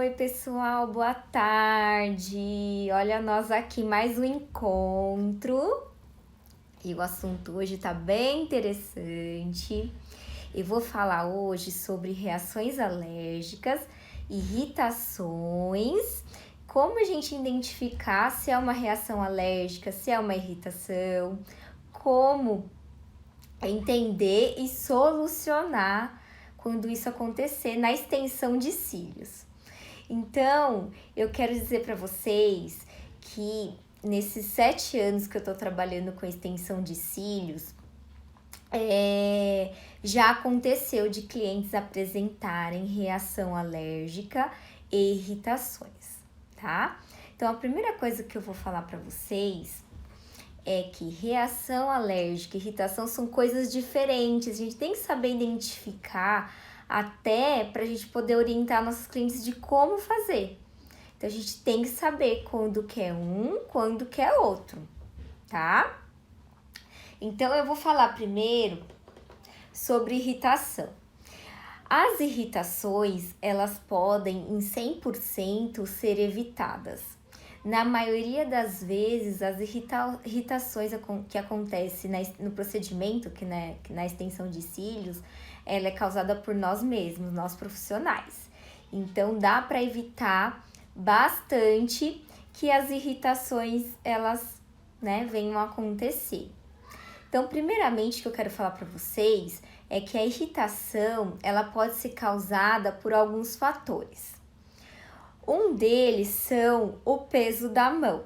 Oi, pessoal, boa tarde. Olha nós aqui, mais um encontro. E o assunto hoje tá bem interessante. Eu vou falar hoje sobre reações alérgicas, irritações, como a gente identificar se é uma reação alérgica, se é uma irritação, como entender e solucionar quando isso acontecer na extensão de cílios. Então, eu quero dizer para vocês que nesses 7 anos que eu tô trabalhando com extensão de cílios, já aconteceu de clientes apresentarem reação alérgica e irritações, tá? Então, a primeira coisa que eu vou falar para vocês é que reação alérgica e irritação são coisas diferentes. A gente tem que saber identificar até para a gente poder orientar nossos clientes de como fazer. Então, a gente tem que saber quando quer um, quando quer outro, tá? Então, eu vou falar primeiro sobre irritação. As irritações, elas podem em 100% ser evitadas. Na maioria das vezes, as irritações que acontecem no procedimento, que na extensão de cílios, ela é causada por nós mesmos, nós profissionais. Então, dá para evitar bastante que as irritações, elas, venham a acontecer. Então, primeiramente, o que eu quero falar para vocês é que a irritação, ela pode ser causada por alguns fatores. Um deles são o peso da mão.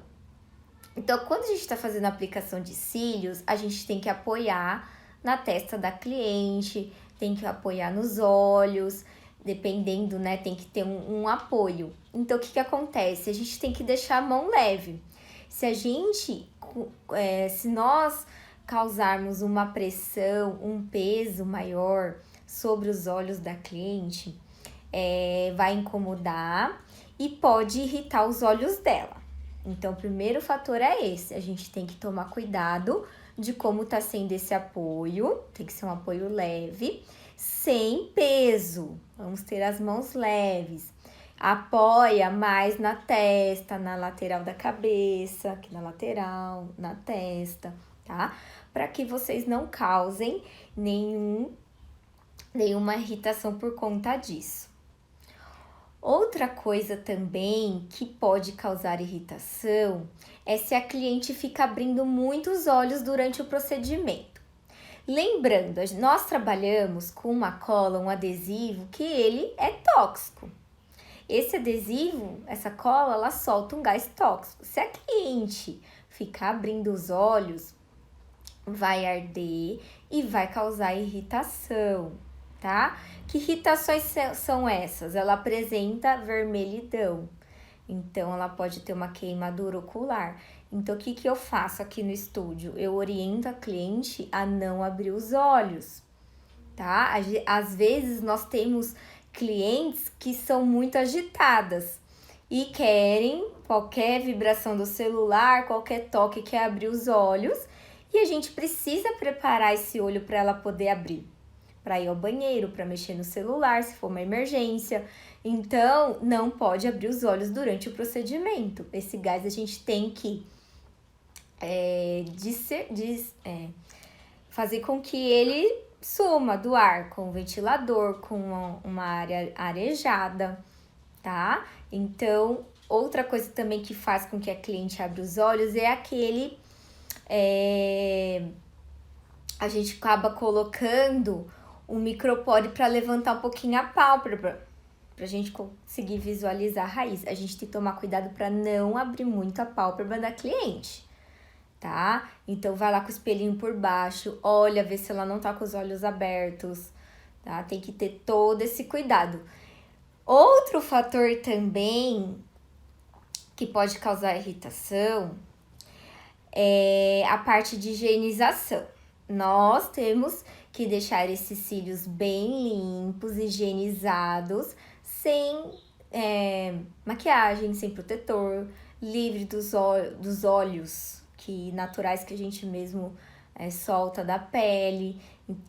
Então, quando a gente está fazendo a aplicação de cílios, a gente tem que apoiar na testa da cliente, tem que apoiar nos olhos, dependendo, tem que ter um apoio. Então, o que acontece? A gente tem que deixar a mão leve. Se nós causarmos uma pressão, um peso maior sobre os olhos da cliente, vai incomodar e pode irritar os olhos dela. Então, o primeiro fator é esse. A gente tem que tomar cuidado de como tá sendo esse apoio. Tem que ser um apoio leve, sem peso. Vamos ter as mãos leves. Apoia mais na testa, na lateral da cabeça, aqui na lateral, na testa, tá? Para que vocês não causem nenhuma irritação por conta disso. Outra coisa também que pode causar irritação é se a cliente fica abrindo muito os olhos durante o procedimento. Lembrando, nós trabalhamos com uma cola, um adesivo, que ele é tóxico. Esse adesivo, essa cola, ela solta um gás tóxico. Se a cliente ficar abrindo os olhos, vai arder e vai causar irritação, tá? Que irritações são essas? Ela apresenta vermelhidão, então ela pode ter uma queimadura ocular. Então, o que eu faço aqui no estúdio? Eu oriento a cliente a não abrir os olhos, tá? Às vezes, nós temos clientes que são muito agitadas e querem qualquer vibração do celular, qualquer toque, quer abrir os olhos, e a gente precisa preparar esse olho para ela poder abrir, para ir ao banheiro, para mexer no celular, se for uma emergência. Então, não pode abrir os olhos durante o procedimento. Esse gás a gente tem que fazer com que ele suma do ar, com o ventilador, com uma área arejada, tá? Então, outra coisa também que faz com que a cliente abra os olhos é a gente acaba colocando um micropore para levantar um pouquinho a pálpebra, pra gente conseguir visualizar a raiz. A gente tem que tomar cuidado para não abrir muito a pálpebra da cliente, tá? Então, vai lá com o espelhinho por baixo, olha, vê se ela não tá com os olhos abertos, tá? Tem que ter todo esse cuidado. Outro fator também que pode causar irritação é a parte de higienização. Nós temos que deixar esses cílios bem limpos, higienizados, sem maquiagem, sem protetor, livre dos óleos naturais que a gente mesmo solta da pele,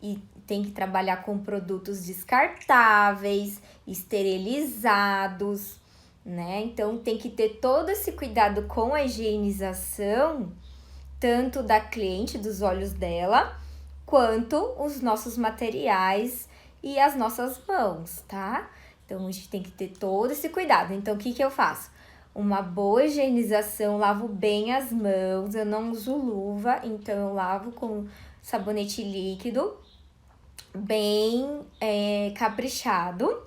e tem que trabalhar com produtos descartáveis, esterilizados, né? Então tem que ter todo esse cuidado com a higienização, tanto da cliente, dos olhos dela, quanto os nossos materiais e as nossas mãos, tá? Então a gente tem que ter todo esse cuidado. Então o que que eu faço? Uma boa higienização, lavo bem as mãos, eu não uso luva, então eu lavo com sabonete líquido, bem caprichado,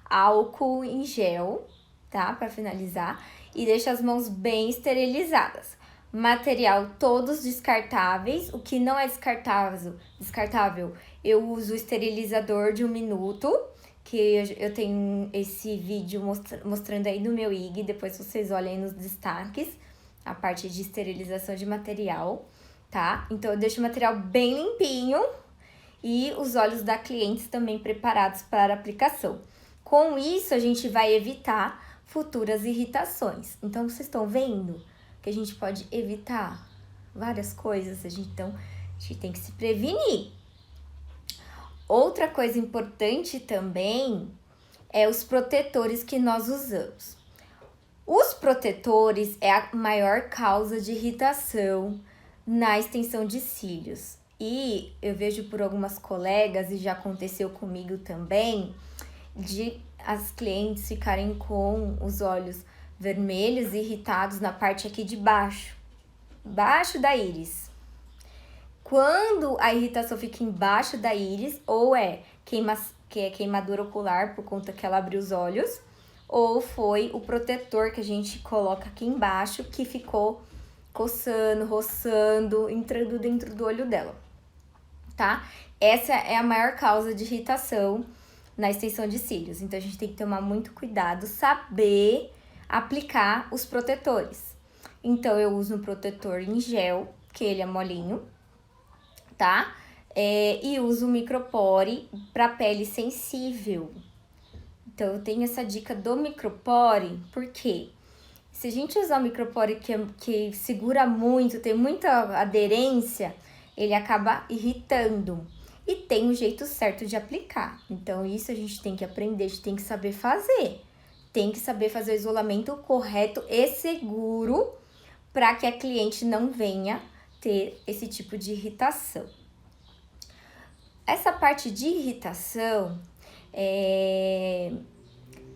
álcool em gel, tá? Para finalizar, e deixo as mãos bem esterilizadas. Material todos descartáveis, o que não é descartável, eu uso o esterilizador de 1 minuto, que eu tenho esse vídeo mostrando aí no meu IG, depois vocês olhem nos destaques, a parte de esterilização de material, tá? Então eu deixo o material bem limpinho e os olhos da cliente também preparados para aplicação. Com isso, a gente vai evitar futuras irritações. Então, vocês estão vendo que a gente pode evitar várias coisas, então a gente tem que se prevenir. Outra coisa importante também é os protetores que nós usamos. Os protetores é a maior causa de irritação na extensão de cílios. E eu vejo por algumas colegas, e já aconteceu comigo também, de as clientes ficarem com os olhos vermelhos e irritados na parte aqui de baixo, da íris. Quando a irritação fica embaixo da íris, ou que é queimadura ocular por conta que ela abriu os olhos, ou foi o protetor que a gente coloca aqui embaixo que ficou coçando, roçando, entrando dentro do olho dela, tá? Essa é a maior causa de irritação na extensão de cílios. Então, a gente tem que tomar muito cuidado, saber aplicar os protetores. Então, eu uso um protetor em gel, que ele é molinho, tá? E uso o micropore para pele sensível. Então, eu tenho essa dica do micropore, porque se a gente usar o micropore que segura muito, tem muita aderência, ele acaba irritando. E tem um jeito certo de aplicar. Então, isso a gente tem que aprender, a gente tem que saber fazer. Tem que saber fazer o isolamento correto e seguro para que a cliente não venha ter esse tipo de irritação. Essa parte de irritação,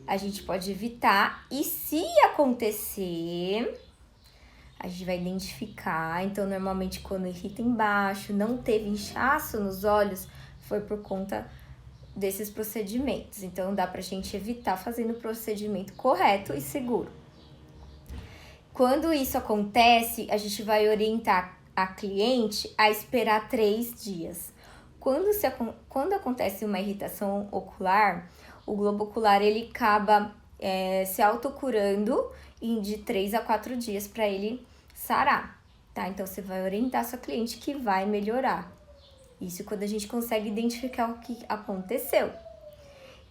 a gente pode evitar, e se acontecer, a gente vai identificar. Então, normalmente, quando irrita embaixo, não teve inchaço nos olhos, foi por conta desses procedimentos. Então, dá pra gente evitar fazendo o procedimento correto e seguro. Quando isso acontece, a gente vai orientar a cliente a esperar 3 dias. Quando acontece uma irritação ocular, o globo ocular ele acaba se autocurando de 3 a 4 dias para ele sarar, tá? Então, você vai orientar a sua cliente que vai melhorar. Isso quando a gente consegue identificar o que aconteceu.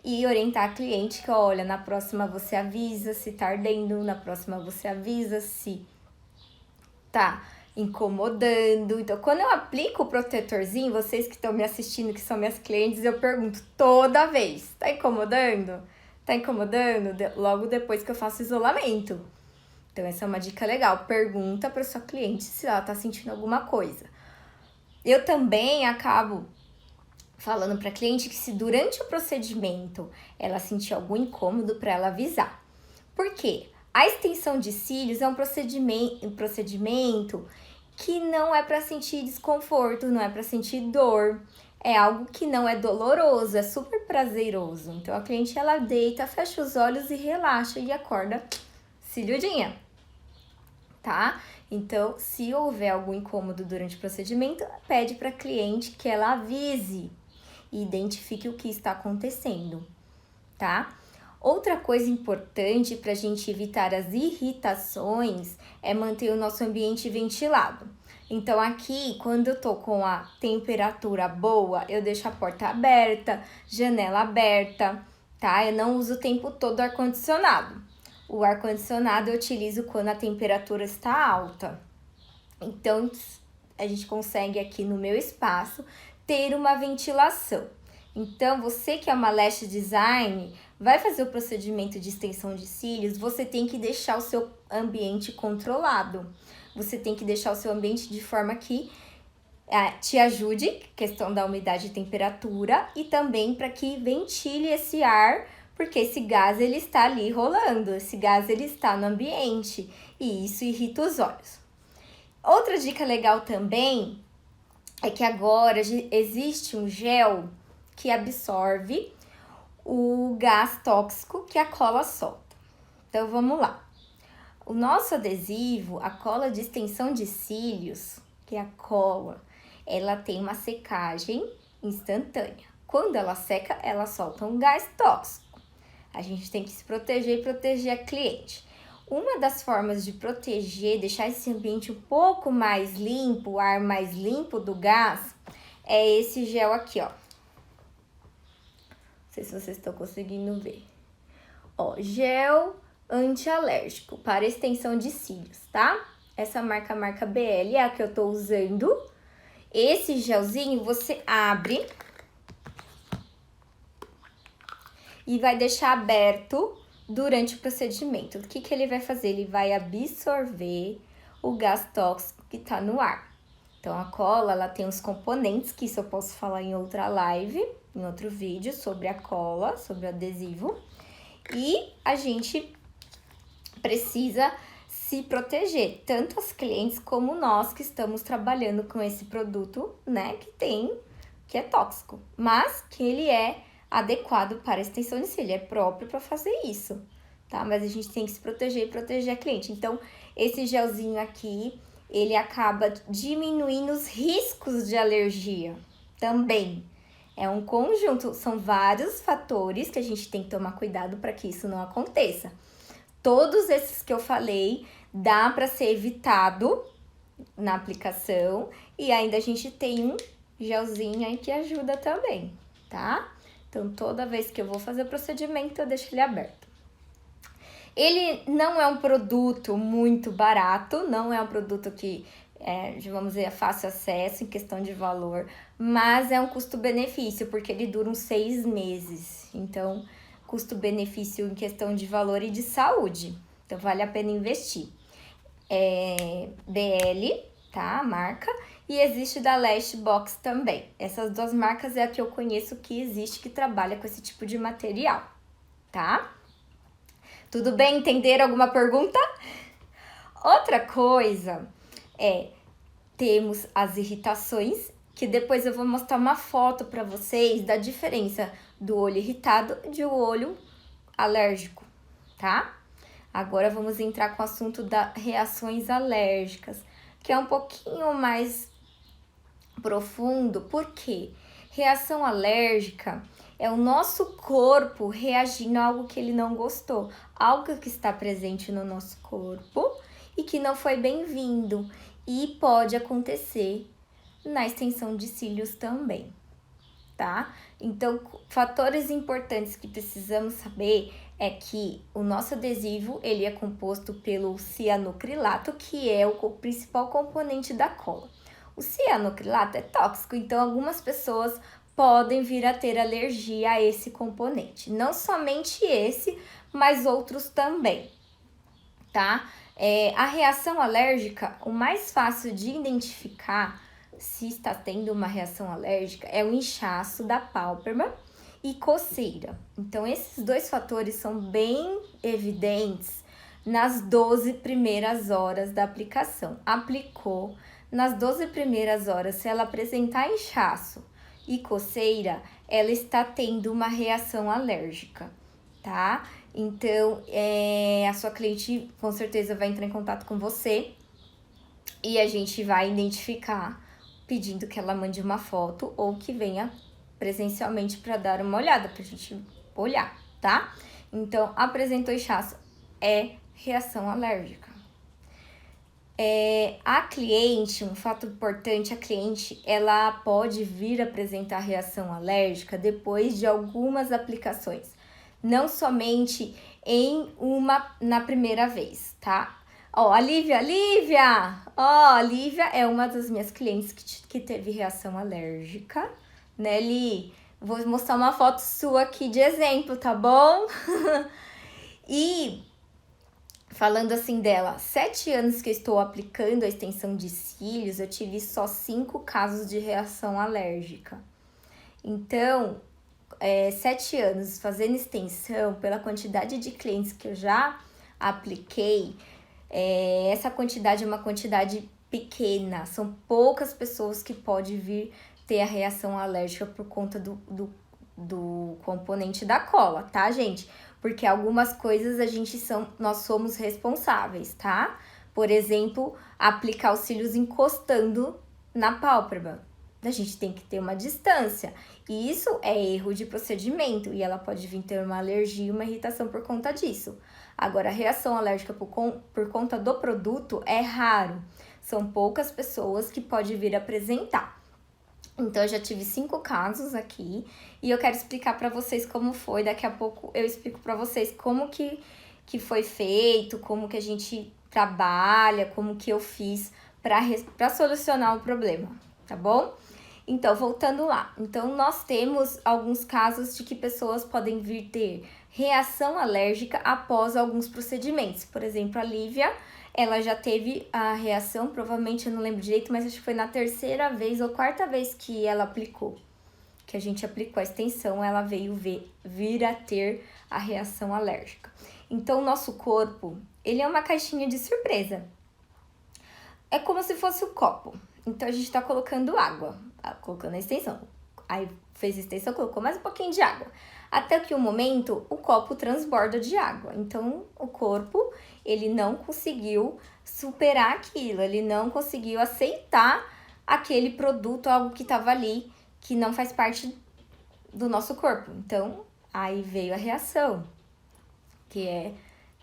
E orientar a cliente que, olha, na próxima você avisa se tá ardendo, na próxima você avisa se tá incomodando. Então, quando eu aplico o protetorzinho, vocês que estão me assistindo, que são minhas clientes, eu pergunto toda vez, tá incomodando? Tá incomodando? Logo depois que eu faço isolamento. Então, essa é uma dica legal. Pergunta para sua cliente se ela tá sentindo alguma coisa. Eu também acabo falando para a cliente que se durante o procedimento ela sentir algum incômodo, para ela avisar. Por quê? A extensão de cílios é um procedimento que não é para sentir desconforto, não é para sentir dor. É algo que não é doloroso, é super prazeroso. Então, a cliente, ela deita, fecha os olhos e relaxa e acorda ciliudinha, tá? Então, se houver algum incômodo durante o procedimento, pede para a cliente que ela avise e identifique o que está acontecendo, tá? Outra coisa importante para a gente evitar as irritações é manter o nosso ambiente ventilado. Então, aqui, quando eu tô com a temperatura boa, eu deixo a porta aberta, janela aberta, tá? Eu não uso o tempo todo ar-condicionado. O ar-condicionado eu utilizo quando a temperatura está alta. Então, a gente consegue aqui no meu espaço ter uma ventilação. Então, você que é uma lash design, vai fazer o procedimento de extensão de cílios, você tem que deixar o seu ambiente controlado. Você tem que deixar o seu ambiente de forma que te ajude, questão da umidade e temperatura, e também para que ventile esse ar, porque esse gás ele está ali rolando, esse gás ele está no ambiente e isso irrita os olhos. Outra dica legal também é que agora existe um gel que absorve o gás tóxico que a cola solta. Então vamos lá. O nosso adesivo, a cola de extensão de cílios, que é a cola, ela tem uma secagem instantânea. Quando ela seca, ela solta um gás tóxico. A gente tem que se proteger e proteger a cliente. Uma das formas de proteger, deixar esse ambiente um pouco mais limpo, o ar mais limpo do gás, é esse gel aqui, ó. Não sei se vocês estão conseguindo ver. Ó, gel antialérgico para extensão de cílios, tá? Essa marca BL é a que eu tô usando. Esse gelzinho você abre e vai deixar aberto durante o procedimento. O que que ele vai fazer? Ele vai absorver o gás tóxico que tá no ar. Então, a cola, ela tem os componentes, que isso eu posso falar em outra live, em outro vídeo, sobre a cola, sobre o adesivo. E a gente precisa se proteger, tanto as clientes como nós que estamos trabalhando com esse produto, né, que é tóxico, mas que ele é adequado para extensão de cílio, é próprio para fazer isso, tá? Mas a gente tem que se proteger e proteger a cliente. Então, esse gelzinho aqui, ele acaba diminuindo os riscos de alergia também. É um conjunto, são vários fatores que a gente tem que tomar cuidado para que isso não aconteça. Todos esses que eu falei, dá para ser evitado na aplicação e ainda a gente tem um gelzinho aí que ajuda também, tá? Então, toda vez que eu vou fazer o procedimento, eu deixo ele aberto. Ele não é um produto muito barato, não é um produto que, vamos dizer, é fácil acesso em questão de valor, mas é um custo-benefício, porque ele dura uns 6 meses. Então, custo-benefício em questão de valor e de saúde. Então, vale a pena investir. É BL, tá? A marca. E existe da Lashbox também. Essas duas marcas é a que eu conheço que existe, que trabalha com esse tipo de material, tá? Tudo bem? Entenderam alguma pergunta? Outra coisa temos as irritações, que depois eu vou mostrar uma foto para vocês da diferença do olho irritado e de olho alérgico, tá? Agora vamos entrar com o assunto das reações alérgicas, que é um pouquinho mais profundo, porque reação alérgica é o nosso corpo reagindo a algo que ele não gostou, algo que está presente no nosso corpo e que não foi bem-vindo, e pode acontecer na extensão de cílios também, tá? Então, fatores importantes que precisamos saber é que o nosso adesivo, ele é composto pelo cianocrilato, que é o principal componente da cola. O cianocrilato é tóxico, então algumas pessoas podem vir a ter alergia a esse componente. Não somente esse, mas outros também, tá? A reação alérgica, o mais fácil de identificar se está tendo uma reação alérgica é o inchaço da pálpebra e coceira. Então, esses dois fatores são bem evidentes nas 12 primeiras horas da aplicação. Aplicou, nas 12 primeiras horas, se ela apresentar inchaço e coceira, ela está tendo uma reação alérgica, tá? Então, a sua cliente com certeza vai entrar em contato com você e a gente vai identificar pedindo que ela mande uma foto ou que venha presencialmente para dar uma olhada, pra gente olhar, tá? Então, apresentou inchaço, é reação alérgica. A cliente, um fato importante, a cliente, ela pode vir apresentar reação alérgica depois de algumas aplicações, não somente na primeira vez, tá? Ó, a Lívia! Ó, a Lívia é uma das minhas clientes que teve reação alérgica, né, Li? Vou mostrar uma foto sua aqui de exemplo, tá bom? E falando assim dela, 7 anos que eu estou aplicando a extensão de cílios, eu tive só 5 casos de reação alérgica. Então, 7 anos fazendo extensão, pela quantidade de clientes que eu já apliquei, essa quantidade é uma quantidade pequena. São poucas pessoas que podem vir ter a reação alérgica por conta do componente da cola, tá, gente? Porque algumas coisas nós somos responsáveis, tá? Por exemplo, aplicar os cílios encostando na pálpebra. A gente tem que ter uma distância. E isso é erro de procedimento e ela pode vir ter uma alergia e uma irritação por conta disso. Agora, a reação alérgica por conta do produto é raro. São poucas pessoas que podem vir apresentar. Então, eu já tive 5 casos aqui e eu quero explicar para vocês como foi. Daqui a pouco eu explico para vocês como que foi feito, como que a gente trabalha, como que eu fiz para solucionar o problema, tá bom? Então, voltando lá. Então, nós temos alguns casos de que pessoas podem vir ter reação alérgica após alguns procedimentos. Por exemplo, a Lívia, ela já teve a reação, provavelmente eu não lembro direito, mas acho que foi na 3ª vez ou 4ª vez que ela aplicou, que a gente aplicou a extensão, ela veio vir a ter a reação alérgica. Então, o nosso corpo, ele é uma caixinha de surpresa. É como se fosse o copo. Então, a gente tá colocando água, colocando a extensão. Aí, fez a extensão, colocou mais um pouquinho de água. Até que um momento, o copo transborda de água. Então, o corpo, ele não conseguiu superar aquilo. Ele não conseguiu aceitar aquele produto, algo que estava ali, que não faz parte do nosso corpo. Então, aí veio a reação, que é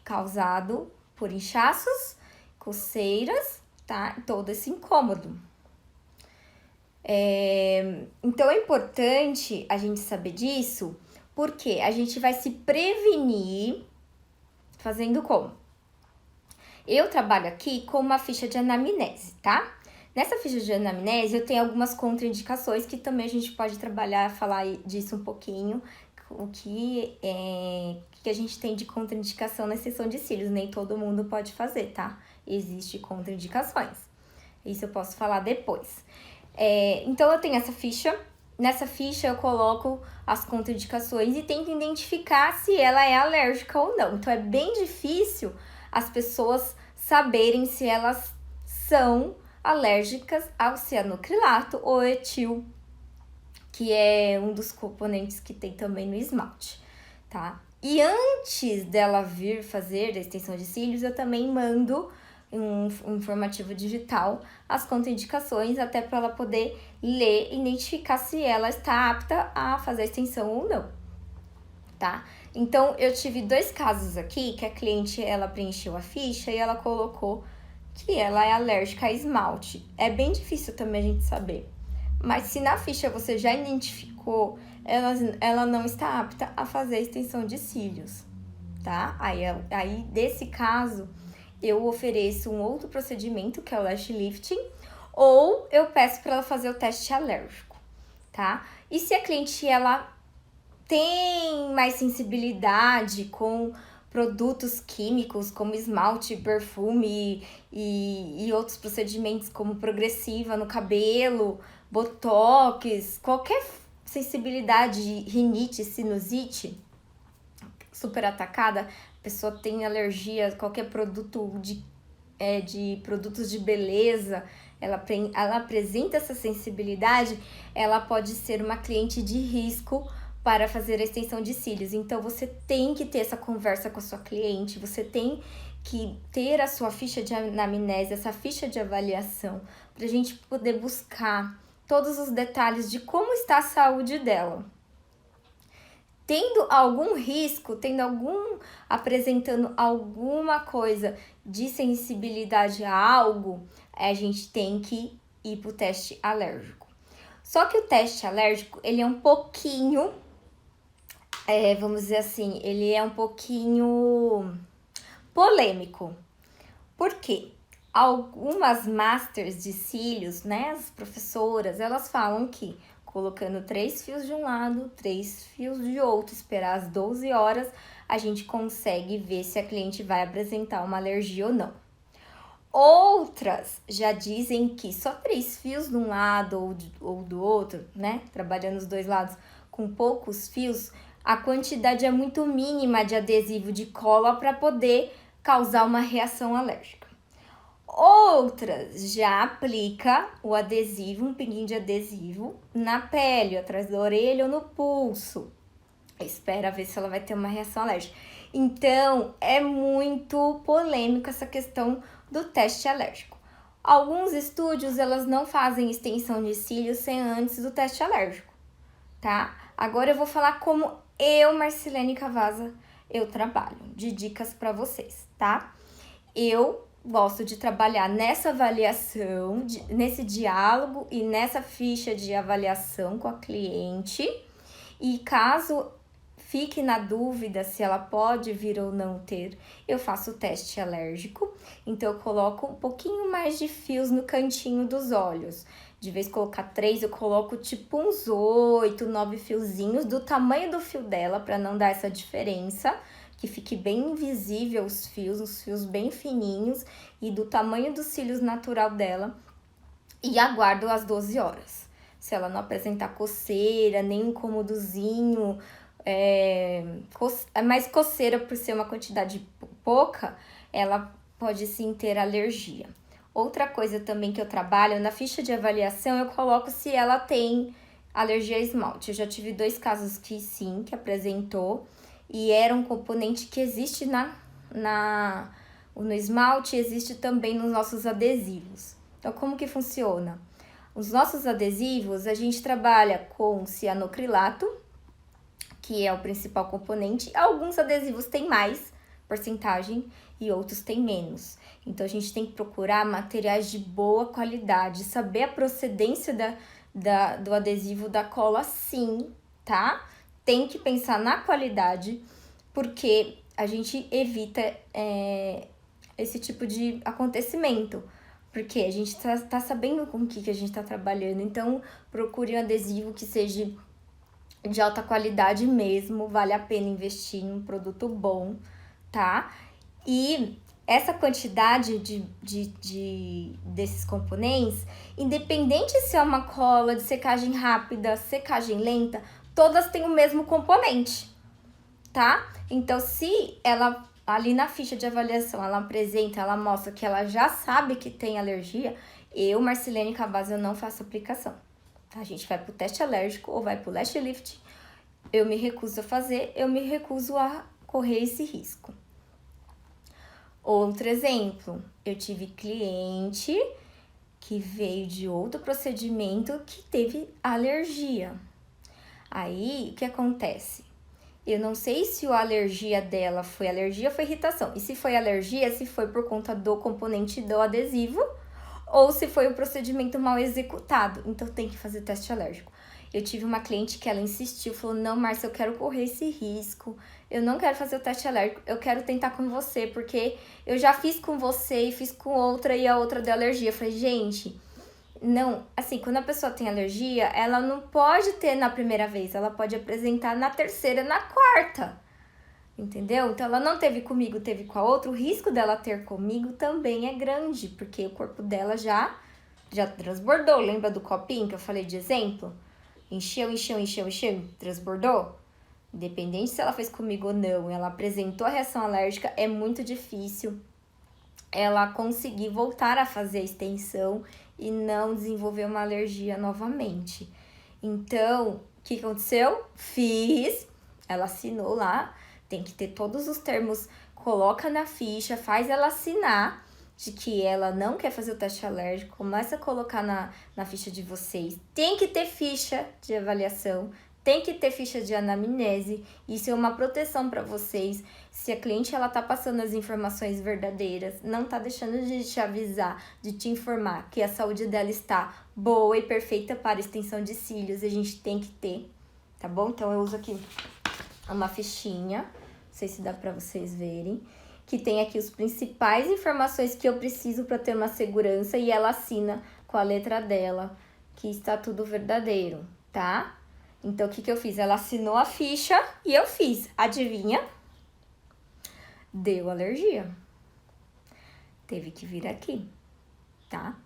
causado por inchaços, coceiras, tá? Todo esse incômodo. Então, é importante a gente saber disso, porque a gente vai se prevenir fazendo como? Eu trabalho aqui com uma ficha de anamnese, tá? Nessa ficha de anamnese, eu tenho algumas contraindicações que também a gente pode trabalhar, falar disso um pouquinho, o que a gente tem de contraindicação na extensão de cílios. Nem todo mundo pode fazer, tá? Existem contraindicações. Isso eu posso falar depois. Então, eu tenho essa ficha. Nessa ficha, eu coloco as contraindicações e tento identificar se ela é alérgica ou não. Então, é bem difícil as pessoas saberem se elas são alérgicas ao cianocrilato ou etil, que é um dos componentes que tem também no esmalte, tá? E antes dela vir fazer a extensão de cílios, eu também mando um informativo digital, as contraindicações, até para ela poder ler e identificar se ela está apta a fazer a extensão ou não, tá? Então, eu tive 2 casos aqui, que a cliente, ela preencheu a ficha e ela colocou que ela é alérgica a esmalte. É bem difícil também a gente saber. Mas se na ficha você já identificou, ela não está apta a fazer a extensão de cílios, tá? Aí desse caso, eu ofereço um outro procedimento, que é o lash lifting, ou eu peço para ela fazer o teste alérgico, tá? E se a cliente, ela tem mais sensibilidade com produtos químicos como esmalte, perfume e outros procedimentos como progressiva no cabelo, botox, qualquer sensibilidade, rinite, sinusite super atacada, a pessoa tem alergia a qualquer produto de produtos de beleza, ela apresenta essa sensibilidade, ela pode ser uma cliente de risco para fazer a extensão de cílios. Então, você tem que ter essa conversa com a sua cliente, você tem que ter a sua ficha de anamnese, essa ficha de avaliação, para a gente poder buscar todos os detalhes de como está a saúde dela. Tendo algum risco, apresentando alguma coisa de sensibilidade a algo, a gente tem que ir para o teste alérgico. Só que o teste alérgico, ele é um pouquinho, vamos dizer assim, ele é um pouquinho polêmico. Por quê? Algumas masters de cílios, né, as professoras, elas falam que colocando 3 fios de um lado, 3 fios de outro, esperar as 12 horas, a gente consegue ver se a cliente vai apresentar uma alergia ou não. Outras já dizem que só 3 fios de um lado ou do outro, né? Trabalhando os dois lados com poucos fios, a quantidade é muito mínima de adesivo de cola para poder causar uma reação alérgica. Outras já aplica o adesivo, um pinguinho de adesivo na pele, atrás da orelha ou no pulso. Espera ver se ela vai ter uma reação alérgica. Então, é muito polêmica essa questão do teste alérgico. Alguns estúdios, elas não fazem extensão de cílios sem antes do teste alérgico, tá? Agora eu vou falar como eu, Marcilene Cavazza, eu trabalho, de dicas para vocês, tá? Eu gosto de trabalhar nessa avaliação, nesse diálogo e nessa ficha de avaliação com a cliente. E caso fique na dúvida se ela pode vir ou não ter, eu faço o teste alérgico. Então, eu coloco um pouquinho mais de fios no cantinho dos olhos. De vez em colocar 3, eu coloco tipo uns 8, 9 fiozinhos do tamanho do fio dela, para não dar essa diferença, que fique bem invisível os fios bem fininhos e do tamanho dos cílios natural dela. E aguardo as 12 horas. Se ela não apresentar coceira, nem incômodozinho, mais coceira por ser uma quantidade pouca, ela pode sim ter alergia. Outra coisa também que eu trabalho, na ficha de avaliação, eu coloco se ela tem alergia a esmalte. Eu já tive 2 casos que sim, que apresentou, e era um componente que existe no esmalte, existe também nos nossos adesivos. Então, como que funciona? Os nossos adesivos, a gente trabalha com cianocrilato, que é o principal componente. Alguns adesivos têm mais porcentagem e outros têm menos. Então, a gente tem que procurar materiais de boa qualidade, saber a procedência do adesivo da cola, sim, tá? Tem que pensar na qualidade, porque a gente evita esse tipo de acontecimento. Porque a gente tá sabendo com o que a gente tá trabalhando. Então, procure um adesivo que seja de alta qualidade mesmo. Vale a pena investir em um produto bom, tá? E essa quantidade desses componentes, independente se é uma cola de secagem rápida, secagem lenta, todas têm o mesmo componente, tá? Então, se ela, ali na ficha de avaliação, ela apresenta, ela mostra que ela já sabe que tem alergia, eu, Marcilene Cavazza, eu não faço aplicação. A gente vai pro teste alérgico ou vai pro lash lift, eu me recuso a fazer, eu me recuso a correr esse risco. Outro exemplo, eu tive cliente que veio de outro procedimento que teve alergia. Aí, o que acontece? Eu não sei se a alergia dela foi alergia ou foi irritação. E se foi alergia, se foi por conta do componente do adesivo ou se foi o procedimento mal executado. Então, tem que fazer teste alérgico. Eu tive uma cliente que ela insistiu, falou, não, Márcia, eu quero correr esse risco. Eu não quero fazer o teste alérgico, eu quero tentar com você, porque eu já fiz com você e fiz com outra e a outra deu alergia. Eu falei, gente, não, assim, quando a pessoa tem alergia, ela não pode ter na primeira vez, ela pode apresentar na terceira, na quarta, entendeu? Então, ela não teve comigo, teve com a outra, o risco dela ter comigo também é grande, porque o corpo dela já transbordou. Lembra do copinho que eu falei de exemplo? Encheu, transbordou? Independente se ela fez comigo ou não, ela apresentou a reação alérgica, é muito difícil ela conseguir voltar a fazer a extensão e não desenvolver uma alergia novamente. Então, o que aconteceu? Fiz, ela assinou lá, tem que ter todos os termos, coloca na ficha, faz ela assinar de que ela não quer fazer o teste alérgico, começa a colocar na ficha de vocês. Tem que ter ficha de avaliação, tem que ter ficha de anamnese, isso é uma proteção para vocês. Se a cliente ela tá passando as informações verdadeiras, não tá deixando de te avisar, de te informar que a saúde dela está boa e perfeita para extensão de cílios, a gente tem que ter, tá bom? Então, eu uso aqui uma fichinha, não sei se dá para vocês verem, que tem aqui as principais informações que eu preciso para ter uma segurança e ela assina com a letra dela, que está tudo verdadeiro. tá? Então, o que que eu fiz? Ela assinou a ficha e eu fiz. Adivinha? Deu alergia. Teve que vir aqui, tá?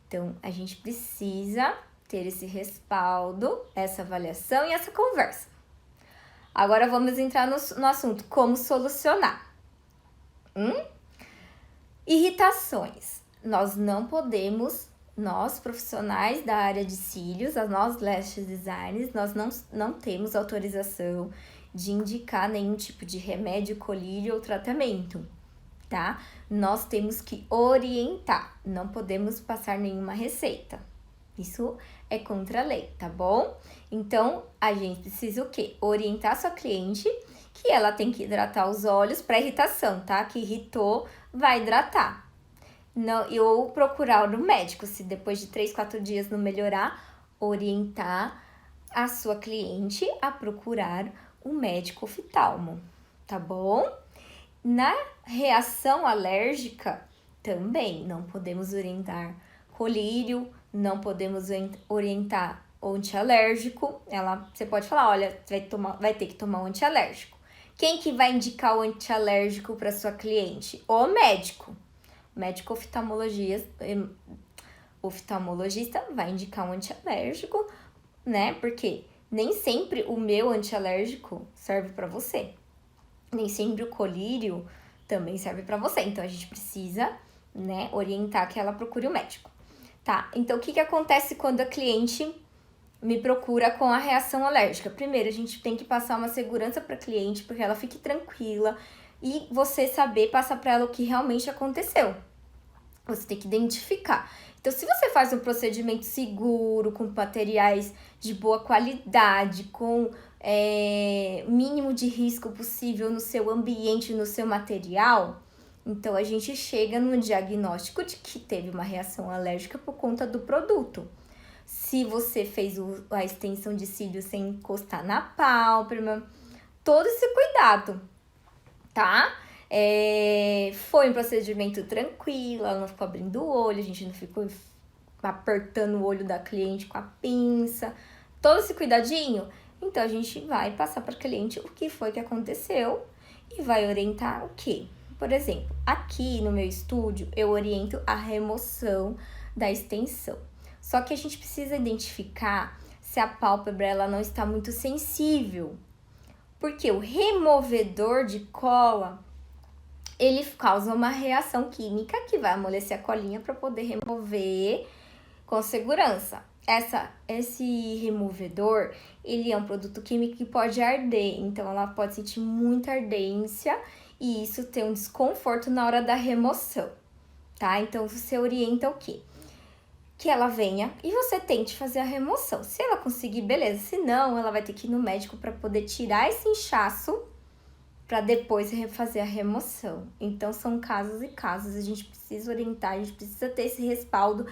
Então, a gente precisa ter esse respaldo, essa avaliação e essa conversa. Agora, vamos entrar no assunto, como solucionar. Irritações. Nós não podemos, nós profissionais da área de cílios, nós lash designers, nós não temos autorização de indicar nenhum tipo de remédio, colírio ou tratamento, tá? Nós temos que orientar, não podemos passar nenhuma receita. Isso é contra a lei, tá bom? Então, a gente precisa o quê? Orientar a sua cliente que ela tem que hidratar os olhos para irritação, tá? Que irritou, vai hidratar. Não, ou procurar no médico, se depois de 3, 4 dias não melhorar, orientar a sua cliente a procurar um médico oftalmo, tá bom? Na reação alérgica, também não podemos orientar colírio, não podemos orientar antialérgico. Você pode falar, olha, vai ter que tomar um antialérgico. Quem que vai indicar o antialérgico para sua cliente? O médico. O médico oftalmologista vai indicar um antialérgico, né? Porque nem sempre o meu antialérgico serve para você. Nem sempre o colírio também serve para você. Então, a gente precisa, né, orientar que ela procure o médico. Tá, então o que acontece quando a cliente me procura com a reação alérgica? Primeiro, a gente tem que passar uma segurança para a cliente, porque ela fique tranquila e você saber passar para ela o que realmente aconteceu. Você tem que identificar. Então, se você faz um procedimento seguro, com materiais de boa qualidade, com mínimo de risco possível no seu ambiente, no seu material, então a gente chega no diagnóstico de que teve uma reação alérgica por conta do produto. Se você fez a extensão de cílios sem encostar na pálpebra, todo esse cuidado, tá? Foi um procedimento tranquilo, ela não ficou abrindo o olho, a gente não ficou apertando o olho da cliente com a pinça, todo esse cuidadinho. Então, a gente vai passar para a cliente o que foi que aconteceu e vai orientar o quê? Por exemplo, aqui no meu estúdio, eu oriento a remoção da extensão. Só que a gente precisa identificar se a pálpebra ela não está muito sensível. Porque o removedor de cola, ele causa uma reação química que vai amolecer a colinha para poder remover com segurança. Esse removedor, ele é um produto químico que pode arder, então ela pode sentir muita ardência e isso tem um desconforto na hora da remoção, tá? Então, você orienta o quê? Que ela venha e você tente fazer a remoção. Se ela conseguir, beleza. Se não, ela vai ter que ir no médico para poder tirar esse inchaço para depois fazer a remoção. Então, são casos e casos. A gente precisa orientar, a gente precisa ter esse respaldo,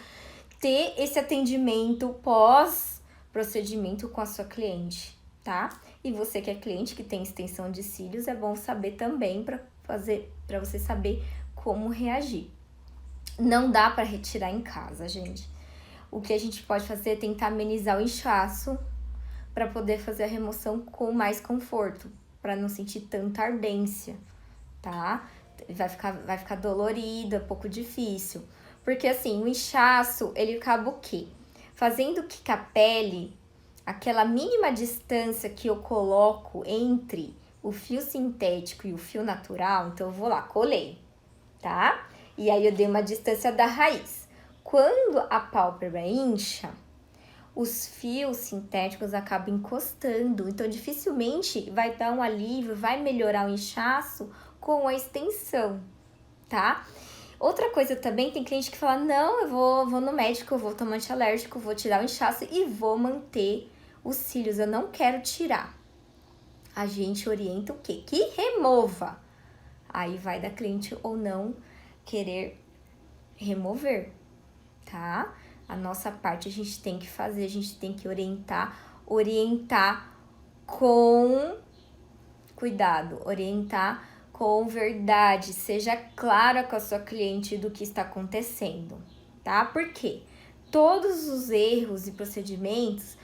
ter esse atendimento pós-procedimento com a sua cliente, tá? E você que é cliente, que tem extensão de cílios, é bom saber também para você saber como reagir. Não dá para retirar em casa, gente. O que a gente pode fazer é tentar amenizar o inchaço para poder fazer a remoção com mais conforto, para não sentir tanta ardência, tá? Vai ficar dolorido, é um pouco difícil. Porque assim, o inchaço, ele acaba o quê? Fazendo que a pele, aquela mínima distância que eu coloco entre o fio sintético e o fio natural, então eu vou lá, colei, tá? E aí eu dei uma distância da raiz. Quando a pálpebra incha, os fios sintéticos acabam encostando, então dificilmente vai dar um alívio, vai melhorar o inchaço com a extensão, tá? Outra coisa também, tem cliente que fala, não, eu vou no médico, eu vou tomar antialérgico, vou tirar o inchaço e vou manter os cílios, eu não quero tirar. A gente orienta o quê? Que remova. Aí vai da cliente ou não querer remover, tá? A nossa parte a gente tem que fazer, a gente tem que orientar com cuidado, orientar com verdade, seja clara com a sua cliente do que está acontecendo, tá? Porque todos os erros e procedimentos,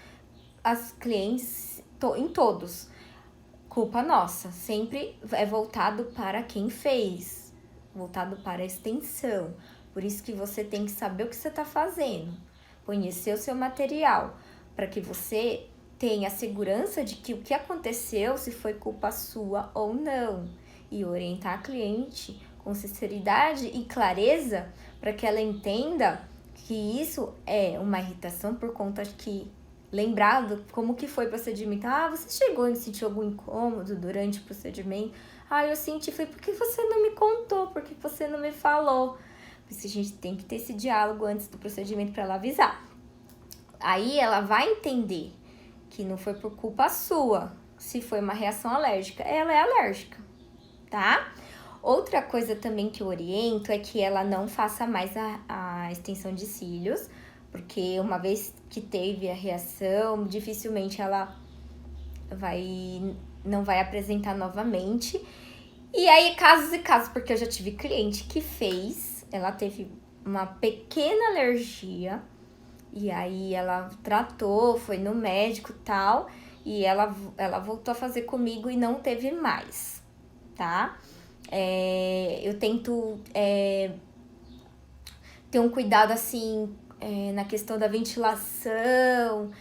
as clientes, em todos, culpa nossa, sempre é voltado para quem fez, voltado para a extensão. Por isso que você tem que saber o que você está fazendo, conhecer o seu material, para que você tenha a segurança de que o que aconteceu, se foi culpa sua ou não, e orientar a cliente com sinceridade e clareza para que ela entenda que isso é uma irritação por conta de que lembrado como que foi o procedimento. Ah, você chegou e sentiu algum incômodo durante o procedimento? Ah, eu senti, foi porque você não me contou, porque você não me falou. Por isso a gente tem que ter esse diálogo antes do procedimento para ela avisar. Aí ela vai entender que não foi por culpa sua, se foi uma reação alérgica. Ela é alérgica, tá? Outra coisa também que eu oriento é que ela não faça mais a extensão de cílios, porque uma vez que teve a reação, dificilmente ela não vai apresentar novamente. E aí, casos e casos, porque eu já tive cliente que fez, ela teve uma pequena alergia, e aí ela tratou, foi no médico e tal, e ela voltou a fazer comigo e não teve mais, tá? Eu tento ter um cuidado, assim, na questão da ventilação,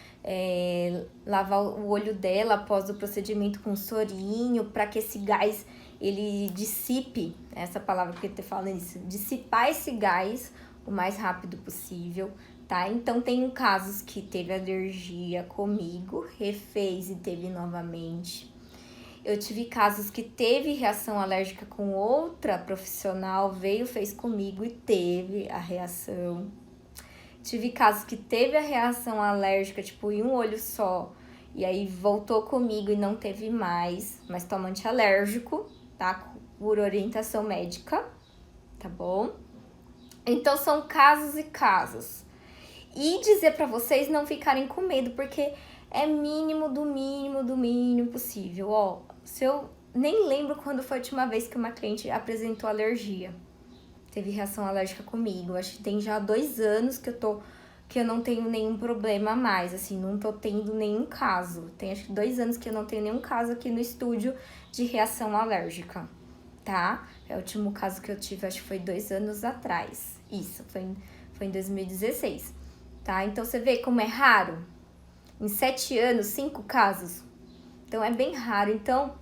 lavar o olho dela após o procedimento com sorinho, para que esse gás, ele dissipe, essa palavra que eu tô falando isso, dissipar esse gás o mais rápido possível, tá? Então, tem casos que teve alergia comigo, refez e teve novamente. Eu tive casos que teve reação alérgica com outra profissional, veio, fez comigo e teve a reação. Tive casos que teve a reação alérgica, tipo, em um olho só, e aí voltou comigo e não teve mais, mas toma antialérgico, tá? Por orientação médica, tá bom? Então, são casos e casos. E dizer pra vocês não ficarem com medo, porque é mínimo do mínimo do mínimo possível. Ó, se eu nem lembro quando foi a última vez que uma cliente apresentou alergia, teve reação alérgica comigo. Acho que tem já 2 anos que eu não tenho nenhum problema mais, assim, não tô tendo nenhum caso. Tem acho que 2 anos que eu não tenho nenhum caso aqui no estúdio de reação alérgica, tá? O último caso que eu tive, acho que foi 2 anos atrás. Isso, foi em 2016, tá? Então, você vê como é raro? Em 7 anos, 5 casos. Então, é bem raro. Então,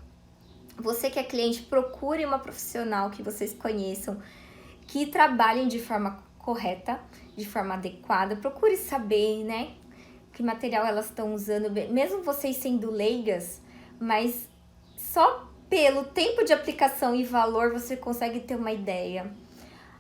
você que é cliente, procure uma profissional que vocês conheçam, que trabalhem de forma correta, de forma adequada. Procure saber, né, que material elas estão usando, mesmo vocês sendo leigas, mas só pelo tempo de aplicação e valor você consegue ter uma ideia.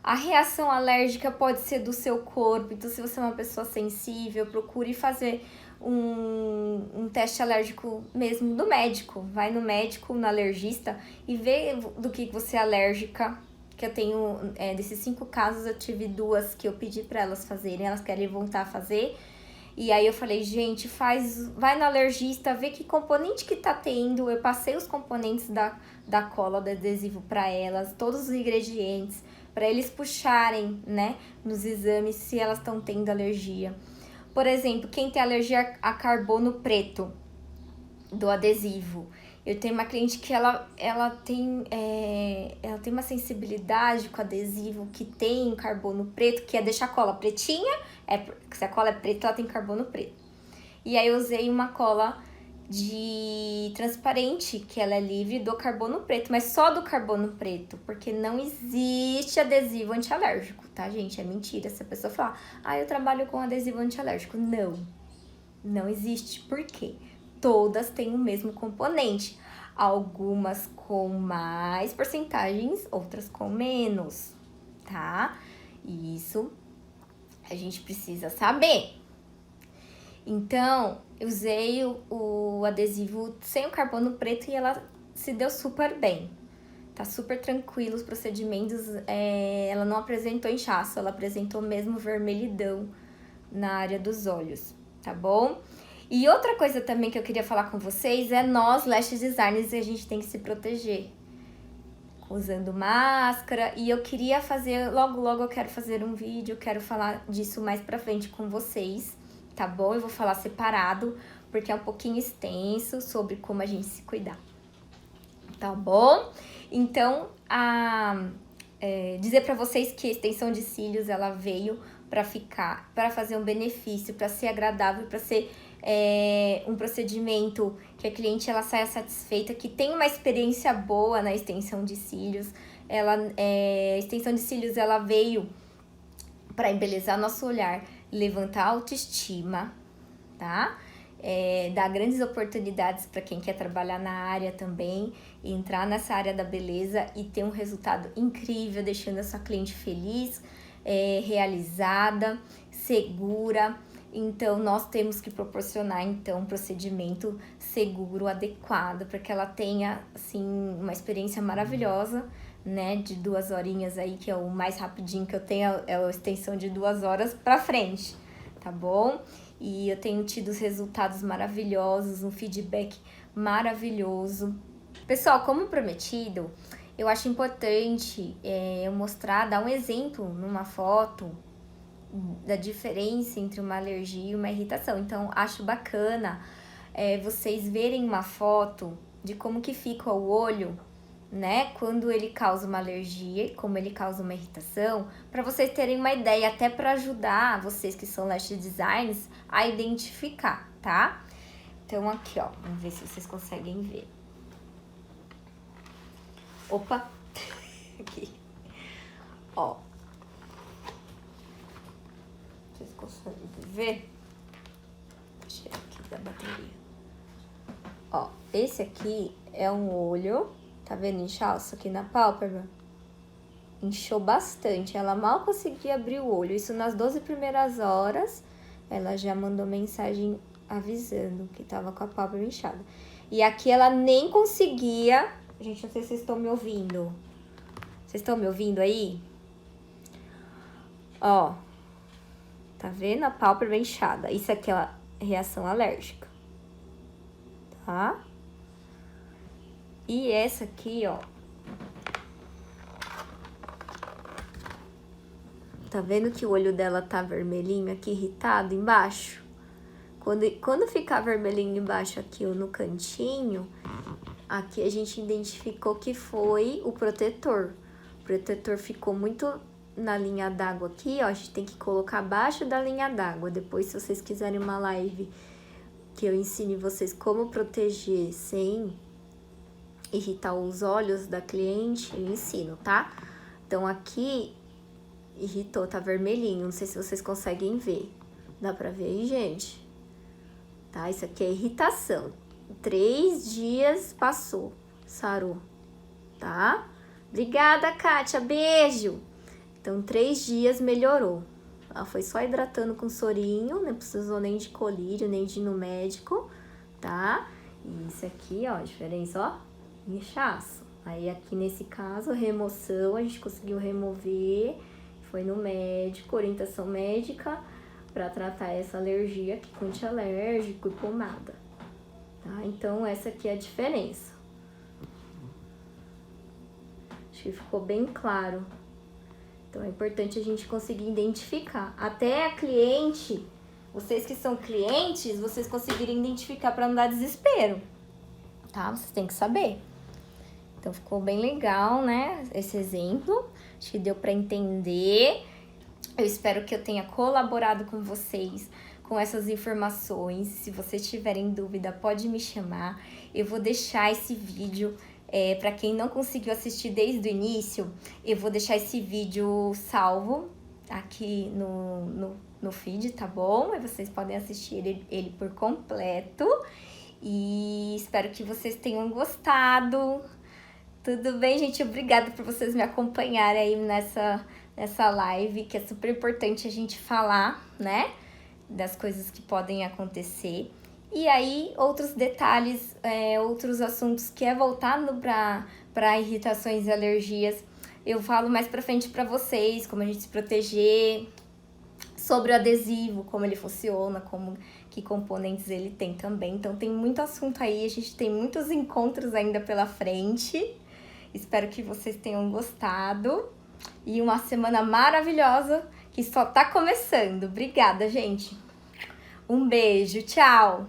A reação alérgica pode ser do seu corpo, então se você é uma pessoa sensível, procure fazer um teste alérgico mesmo do médico. Vai no médico, no alergista e vê do que você é alérgica. Que eu tenho, desses 5 casos, eu tive 2 que eu pedi para elas fazerem, elas querem voltar a fazer. E aí eu falei, gente, vai no alergista, vê que componente que tá tendo. Eu passei os componentes da cola, do adesivo para elas, todos os ingredientes, para eles puxarem, né, nos exames se elas estão tendo alergia. Por exemplo, quem tem alergia a carbono preto do adesivo. Eu tenho uma cliente que ela tem uma sensibilidade com adesivo que tem carbono preto, que é deixar a cola pretinha, se a cola é preta, ela tem carbono preto. E aí eu usei uma cola de transparente, que ela é livre do carbono preto, mas só do carbono preto, porque não existe adesivo antialérgico, tá, gente? É mentira se a pessoa falar, eu trabalho com adesivo antialérgico. Não existe. Por quê? Todas têm o mesmo componente, algumas com mais porcentagens, outras com menos, tá? Isso a gente precisa saber. Então, eu usei o adesivo sem o carbono preto e ela se deu super bem. Tá super tranquilo os procedimentos, ela não apresentou inchaço, ela apresentou mesmo vermelhidão na área dos olhos, tá bom? E outra coisa também que eu queria falar com vocês é nós, lash designers, a gente tem que se proteger usando máscara. E eu queria fazer, logo eu quero fazer um vídeo, eu quero falar disso mais pra frente com vocês, tá bom? Eu vou falar separado, porque é um pouquinho extenso sobre como a gente se cuidar, tá bom? Então, dizer para vocês que a extensão de cílios, ela veio para ficar, para fazer um benefício, para ser agradável, para ser um procedimento que a cliente ela saia satisfeita, que tenha uma experiência boa na extensão de cílios. A extensão de cílios, ela veio para embelezar nosso olhar, levantar a autoestima, tá? Dar grandes oportunidades para quem quer trabalhar na área também, entrar nessa área da beleza e ter um resultado incrível, deixando a sua cliente feliz, realizada, segura. Então, nós temos que proporcionar, então, um procedimento seguro, adequado, para que ela tenha, assim, uma experiência maravilhosa, né, de 2 horinhas aí, que é o mais rapidinho que eu tenho, é a extensão de 2 horas pra frente, tá bom? E eu tenho tido os resultados maravilhosos, um feedback maravilhoso. Pessoal, como prometido, eu acho importante eu mostrar, dar um exemplo numa foto da diferença entre uma alergia e uma irritação. Então, acho bacana vocês verem uma foto de como que fica o olho, né, quando ele causa uma alergia e como ele causa uma irritação, para vocês terem uma ideia, até para ajudar vocês que são lash designers a identificar, tá? Então aqui, ó, vamos ver se vocês conseguem ver. Opa! Aqui. Ó. Vocês conseguem ver? Deixa eu aqui da bateria. Ó, esse aqui é um olho. Tá vendo inchaço aqui na pálpebra? Inchou bastante, ela mal conseguia abrir o olho. Isso nas 12 primeiras horas, ela já mandou mensagem avisando que tava com a pálpebra inchada. E aqui ela nem conseguia... Gente, não sei se vocês estão me ouvindo. Vocês estão me ouvindo aí? Ó, tá vendo a pálpebra inchada? Isso aqui é uma reação alérgica, tá? E essa aqui, ó, tá vendo que o olho dela tá vermelhinho aqui, irritado embaixo? Quando ficar vermelhinho embaixo aqui ou no cantinho, aqui a gente identificou que foi o protetor. O protetor ficou muito na linha d'água aqui, ó, a gente tem que colocar abaixo da linha d'água. Depois, se vocês quiserem uma live que eu ensine vocês como proteger sem irritar os olhos da cliente, eu ensino, tá? Então, aqui, irritou, tá vermelhinho, não sei se vocês conseguem ver. Dá pra ver aí, gente? Tá? Isso aqui é irritação. 3 dias passou, sarou, tá? Obrigada, Kátia, beijo! Então, 3 dias melhorou. Ela foi só hidratando com sorinho, não precisou nem de colírio, nem de ir no médico, tá? E isso aqui, ó, a diferença, ó. Inchaço. Aí aqui nesse caso, remoção, a gente conseguiu remover, foi no médico, orientação médica, para tratar essa alergia aqui com antialérgico e pomada, tá? Então essa aqui é a diferença. Acho que ficou bem claro. Então é importante a gente conseguir identificar. Até a cliente, vocês que são clientes, vocês conseguirem identificar para não dar desespero, tá? Vocês têm que saber. Então, ficou bem legal, né, esse exemplo. Acho que deu para entender. Eu espero que eu tenha colaborado com vocês com essas informações. Se vocês tiverem dúvida, pode me chamar. Eu vou deixar esse vídeo, para quem não conseguiu assistir desde o início, eu vou deixar esse vídeo salvo aqui no feed, tá bom? Aí vocês podem assistir ele por completo. E espero que vocês tenham gostado. Tudo bem, gente? Obrigada por vocês me acompanharem aí nessa live, que é super importante a gente falar, né? Das coisas que podem acontecer. E aí, outros detalhes, outros assuntos que é voltado para irritações e alergias, eu falo mais pra frente pra vocês, como a gente se proteger, sobre o adesivo, como ele funciona, que componentes ele tem também. Então, tem muito assunto aí, a gente tem muitos encontros ainda pela frente. Espero que vocês tenham gostado e uma semana maravilhosa que só tá começando. Obrigada, gente. Um beijo, tchau!